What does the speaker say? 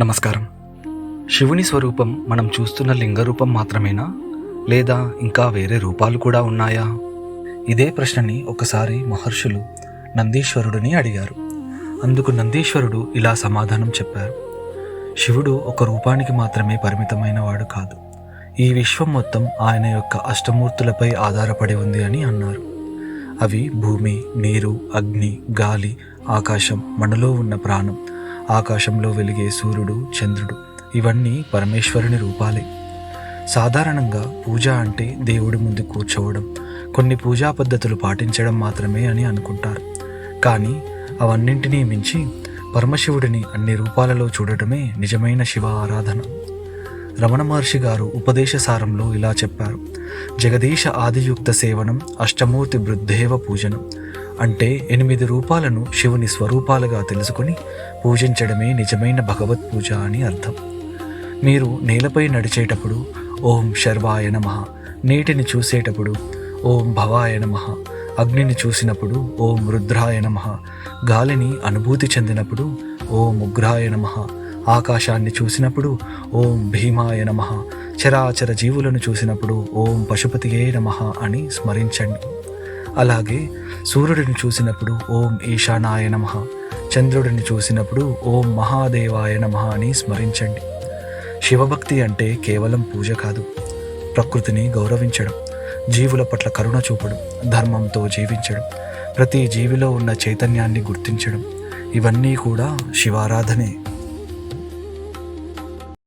నమస్కారం. శివుని స్వరూపం మనం చూస్తున్న లింగ రూపం మాత్రమేనా, లేదా ఇంకా వేరే రూపాలు కూడా ఉన్నాయా? ఇదే ప్రశ్నని ఒకసారి మహర్షులు నందీశ్వరుడిని అడిగారు. అందుకు నందీశ్వరుడు ఇలా సమాధానం చెప్పారు. శివుడు ఒక రూపానికి మాత్రమే పరిమితమైన వాడు కాదు. ఈ విశ్వం మొత్తం ఆయన యొక్క అష్టమూర్తులపై ఆధారపడి ఉంది అని అన్నారు. అవి భూమి, నీరు, అగ్ని, గాలి, ఆకాశం, మనలో ఉన్న ప్రాణం, ఆకాశంలో వెలిగే సూర్యుడు, చంద్రుడు, ఇవన్నీ పరమేశ్వరుని రూపాలే. సాధారణంగా పూజ అంటే దేవుడి ముందు కూర్చోవడం, కొన్ని పూజా పద్ధతులు పాటించడం మాత్రమే అని అనుకుంటారు. కానీ అవన్నింటినీ మించి పరమశివుడిని అన్ని రూపాలలో చూడటమే నిజమైన శివ ఆరాధన. రమణ మహర్షి గారు ఉపదేశసారంలో ఇలా చెప్పారు: జగదీశ ఆదియుక్త సేవనం అష్టమూర్తి బృద్ధేవ పూజనం. అంటే 8 రూపాలను శివుని స్వరూపాలుగా తెలుసుకుని పూజించడమే నిజమైన భగవత్ పూజ అని అర్థం. మీరు నేలపై నడిచేటప్పుడు ఓం శర్వాయ నమః, నీటిని చూసేటప్పుడు ఓం భవాయ నమః, అగ్నిని చూసినప్పుడు ఓం రుద్రాయ నమః, గాలిని అనుభూతి చెందినప్పుడు ఓం ఉగ్రాయ నమః, ఆకాశాన్ని చూసినప్పుడు ఓం భీమాయ నమః, చరాచర జీవులను చూసినప్పుడు ఓం పశుపతియే నమః అని స్మరించండి. అలాగే సూర్యుడిని చూసినప్పుడు ఓం ఈశానాయ నమః, చంద్రుడిని చూసినప్పుడు ఓం మహాదేవాయ నమః అని స్మరించండి. శివభక్తి అంటే కేవలం పూజ కాదు, ప్రకృతిని గౌరవించడం, జీవుల పట్ల కరుణ చూపడం, ధర్మంతో జీవించడం, ప్రతి జీవిలో ఉన్న చైతన్యాన్ని గుర్తించడం, ఇవన్నీ కూడా శివారాధనే.